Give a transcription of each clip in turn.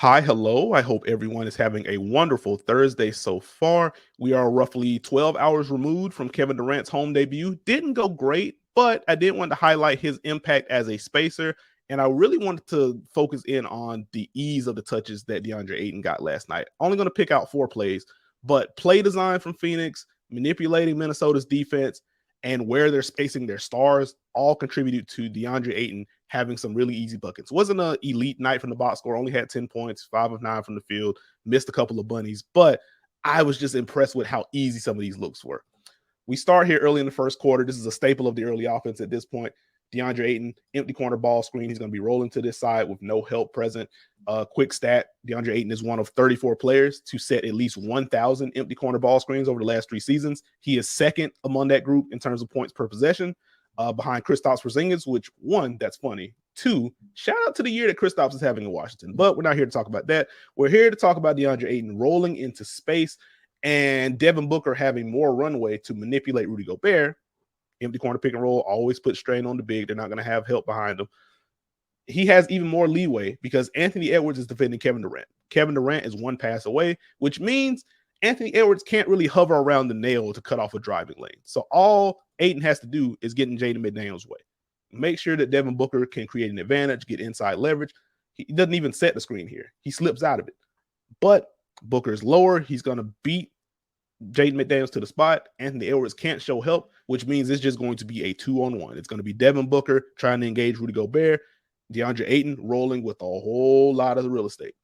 Hi, hello. I hope everyone is having a wonderful Thursday so far. We are roughly 12 hours removed from Kevin Durant's home debut. Didn't go great, but I did want to highlight his impact as a spacer. And I really wanted to focus in on the ease of the touches that Deandre Ayton got last night. Only going to pick out 4 plays, but play design from Phoenix, manipulating Minnesota's defense, and where they're spacing their stars all contributed to Deandre Ayton having some really easy buckets. Wasn't an elite night from the box score, only had 10 points, 5 of 9 from the field, missed a couple of bunnies, but I was just impressed with how easy some of these looks were. We start here early in the first quarter. This is a staple of the early offense at this point. DeAndre Ayton, empty corner ball screen. He's going to be rolling to this side with no help present. Quick stat, DeAndre Ayton is one of 34 players to set at least 1,000 empty corner ball screens over the last 3 seasons. He is second among that group in terms of points per possession, behind Kristaps Porzingis, which, one, that's funny. Two, shout out to the year that Kristaps is having in Washington. But we're not here to talk about that. We're here to talk about DeAndre Ayton rolling into space and Devin Booker having more runway to manipulate Rudy Gobert. Empty corner pick and roll always put strain on the big. They're not going to have help behind him. He has even more leeway because Anthony Edwards is defending Kevin Durant. Kevin Durant is one pass away, which means Anthony Edwards can't really hover around the nail to cut off a driving lane. So all Ayton has to do is get in Jaden McDaniels' way. Make sure that Devin Booker can create an advantage, get inside leverage. He doesn't even set the screen here. He slips out of it. But Booker's lower. He's going to beat Jaden McDaniels to the spot. Anthony Edwards can't show help, which means it's just going to be a 2-on-1. It's going to be Devin Booker trying to engage Rudy Gobert, DeAndre Ayton rolling with a whole lot of the real estate.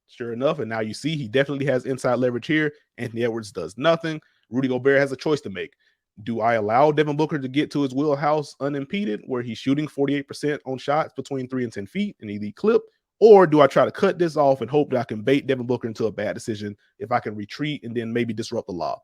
Sure enough, and now you see he definitely has inside leverage here. Anthony Edwards does nothing. Rudy Gobert has a choice to make. Do I allow Devin Booker to get to his wheelhouse unimpeded, where he's shooting 48% on shots between 3 and 10 feet, an elite clip? Or do I try to cut this off and hope that I can bait Devin Booker into a bad decision if I can retreat and then maybe disrupt the lob?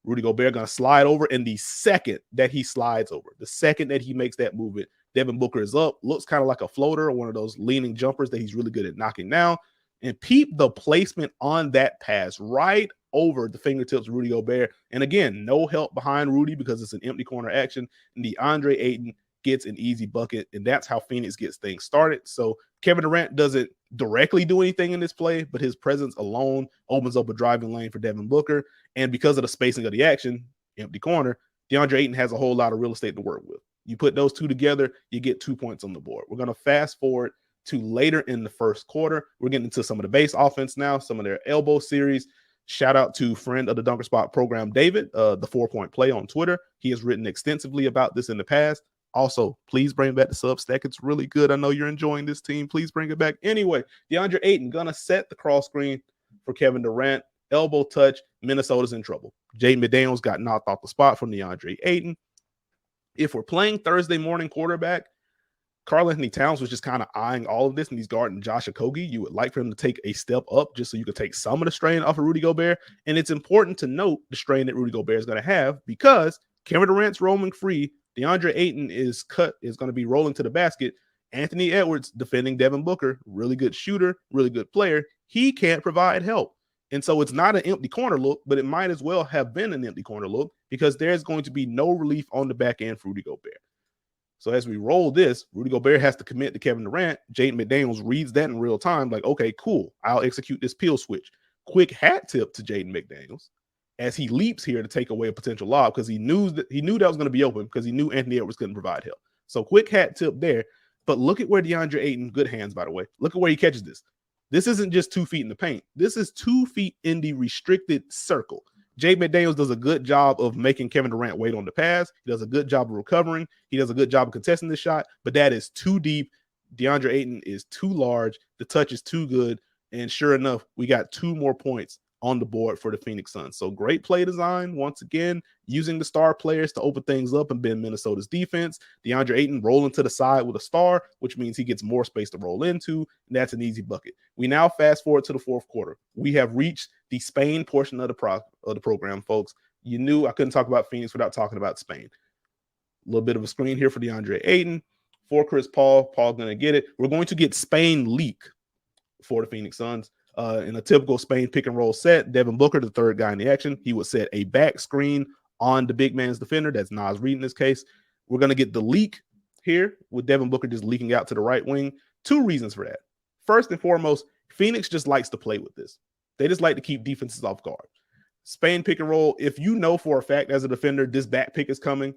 Rudy Gobert going to slide over, and the second that he slides over, the second that he makes that movement, Devin Booker is up, looks kind of like a floater or one of those leaning jumpers that he's really good at knocking down. And peep the placement on that pass right over the fingertips of Rudy Gobert. And again, no help behind Rudy because it's an empty corner action. And DeAndre Ayton gets an easy bucket, and that's how Phoenix gets things started. So Kevin Durant doesn't directly do anything in this play, but his presence alone opens up a driving lane for Devin Booker. And because of the spacing of the action, empty corner, DeAndre Ayton has a whole lot of real estate to work with. You put those two together, you get 2 points on the board. We're going to fast forward to later in the first quarter. We're getting into some of the base offense now, some of their elbow series. Shout out to friend of the Dunker Spot program, David, the 4-point play on Twitter. He has written extensively about this in the past. Also, please bring back the Substack. It's really good. I know you're enjoying this team. Please bring it back. Anyway, DeAndre Ayton going to set the cross screen for Kevin Durant. Elbow touch. Minnesota's in trouble. Jaden McDaniels got knocked off the spot from DeAndre Ayton. If we're playing Thursday morning quarterback, Karl-Anthony Towns was just kind of eyeing all of this, and he's guarding Josh Okogie. You would like for him to take a step up just so you could take some of the strain off of Rudy Gobert. And it's important to note the strain that Rudy Gobert is going to have because Kevin Durant's roaming free. DeAndre Ayton is going to be rolling to the basket. Anthony Edwards defending Devin Booker, really good shooter, really good player. He can't provide help. And so it's not an empty corner look, but it might as well have been an empty corner look because there's going to be no relief on the back end for Rudy Gobert. So as we roll this, Rudy Gobert has to commit to Kevin Durant. Jaden McDaniels reads that in real time, like, okay, cool. I'll execute this peel switch. Quick hat tip to Jaden McDaniels as he leaps here to take away a potential lob because he knew that was going to be open because he knew Anthony Edwards couldn't provide help. So quick hat tip there. But look at where DeAndre Ayton, good hands, by the way. Look at where he catches this. This isn't just 2 feet in the paint. This is 2 feet in the restricted circle. Jaden McDaniels does a good job of making Kevin Durant wait on the pass. He does a good job of recovering. He does a good job of contesting this shot, but that is too deep. DeAndre Ayton is too large. The touch is too good. And sure enough, we got 2 more points on the board for the Phoenix Suns. So great play design. Once again, using the star players to open things up and bend Minnesota's defense. DeAndre Ayton rolling to the side with a star, which means he gets more space to roll into. And that's an easy bucket. We now fast forward to the fourth quarter. We have reached the Spain portion of the program, folks. You knew I couldn't talk about Phoenix without talking about Spain. A little bit of a screen here for DeAndre Ayton. For Chris Paul. Paul's going to get it. We're going to get Spain leak for the Phoenix Suns. In a typical Spain pick and roll set, Devin Booker, the third guy in the action, he would set a back screen on the big man's defender. That's Naz Reid in this case. We're going to get the leak here with Devin Booker just leaking out to the right wing. 2 reasons for that. First and foremost, Phoenix just likes to play with this. They just like to keep defenses off guard. Spain pick and roll, if you know for a fact as a defender this back pick is coming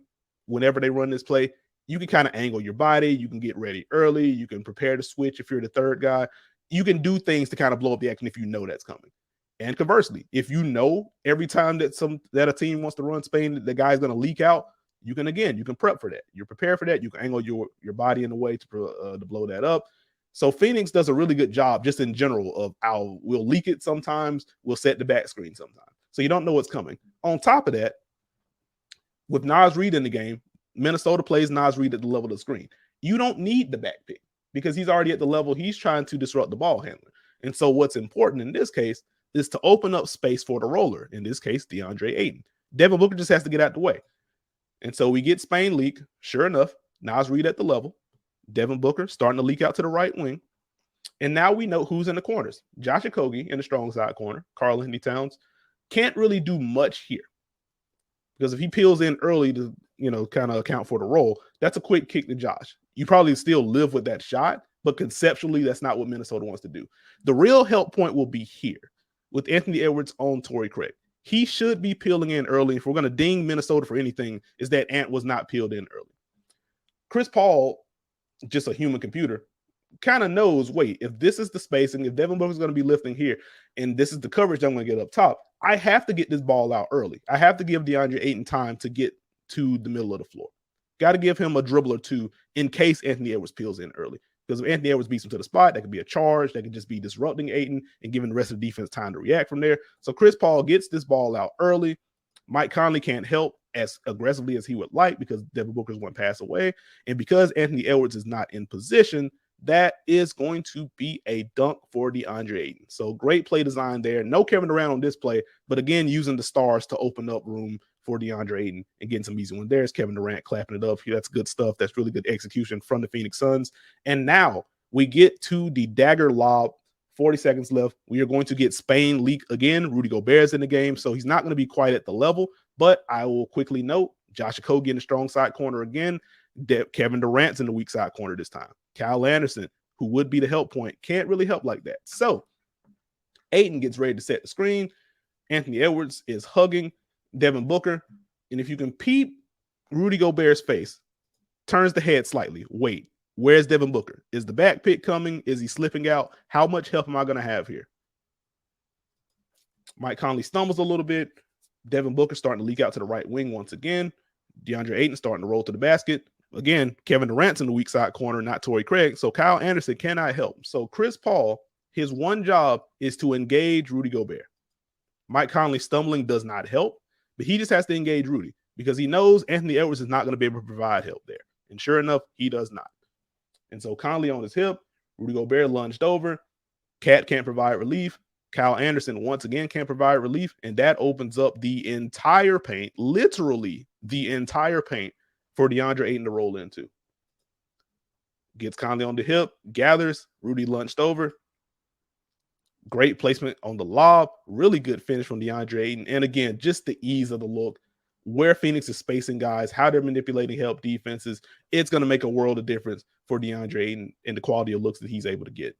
whenever they run this play, you can kind of angle your body. You can get ready early. You can prepare to switch if you're the third guy. You can do things to kind of blow up the action if you know that's coming. And conversely, if you know every time that a team wants to run Spain, the guy's going to leak out, you can prep for that. You're prepared for that. You can angle your body in a way to blow that up. So Phoenix does a really good job just in general of we'll leak it sometimes, we'll set the back screen sometimes. So you don't know what's coming. On top of that, with Naz Reid in the game, Minnesota plays Naz Reid at the level of the screen. You don't need the back pick because he's already at the level he's trying to disrupt the ball handler. And so what's important in this case is to open up space for the roller, in this case, Deandre Ayton. Devin Booker just has to get out the way. And so we get Spain leak. Sure enough, Naz Reid at the level. Devin Booker starting to leak out to the right wing. And now we know who's in the corners. Josh Okogie in the strong side corner. Karl-Anthony Towns can't really do much here. Because if he peels in early to, kind of account for the roll, that's a quick kick to Josh. You probably still live with that shot, but conceptually, that's not what Minnesota wants to do. The real help point will be here with Anthony Edwards on Torrey Craig. He should be peeling in early. If we're going to ding Minnesota for anything, is that Ant was not peeled in early. Chris Paul, just a human computer, kind of knows, wait, if this is the spacing, if Devin Booker's going to be lifting here, and this is the coverage I'm going to get up top, I have to get this ball out early. I have to give DeAndre Ayton time to get to the middle of the floor. Got to give him a dribble or two in case Anthony Edwards peels in early. Because if Anthony Edwards beats him to the spot, that could be a charge. That could just be disrupting Ayton and giving the rest of the defense time to react from there. So Chris Paul gets this ball out early. Mike Conley can't help as aggressively as he would like because Devin Booker's one pass away. And because Anthony Edwards is not in position, that is going to be a dunk for DeAndre Ayton. So great play design there. No Kevin Durant on this play, but again, using the stars to open up room for DeAndre Ayton and getting some easy one. There's Kevin Durant clapping it up. That's good stuff. That's really good execution from the Phoenix Suns. And now we get to the dagger lob. 40 seconds left. We are going to get Spain leak again. Rudy Gobert's in the game, so he's not going to be quite at the level, but I will quickly note Josh Okogie in the strong side corner again. Kevin Durant's in the weak side corner this time. Kyle Anderson, who would be the help point, can't really help like that. So Ayton gets ready to set the screen. Anthony Edwards is hugging Devin Booker. And if you can peep Rudy Gobert's face, turns the head slightly. Wait, where's Devin Booker? Is the back pick coming? Is he slipping out? How much help am I going to have here? Mike Conley stumbles a little bit. Devin Booker starting to leak out to the right wing once again. DeAndre Ayton starting to roll to the basket. Again, Kevin Durant's in the weak side corner, not Torrey Craig. So Kyle Anderson cannot help. So Chris Paul, his one job is to engage Rudy Gobert. Mike Conley stumbling does not help, but he just has to engage Rudy because he knows Anthony Edwards is not going to be able to provide help there. And sure enough, he does not. And so Conley on his hip, Rudy Gobert lunged over. Cat can't provide relief. Kyle Anderson once again can't provide relief. And that opens up the entire paint, literally the entire paint for DeAndre Ayton to roll into. Gets Conley on the hip, gathers, Rudy lunched over. Great placement on the lob. Really good finish from DeAndre Ayton. And again, just the ease of the look, where Phoenix is spacing guys, how they're manipulating help defenses. It's going to make a world of difference for DeAndre Ayton and the quality of looks that he's able to get.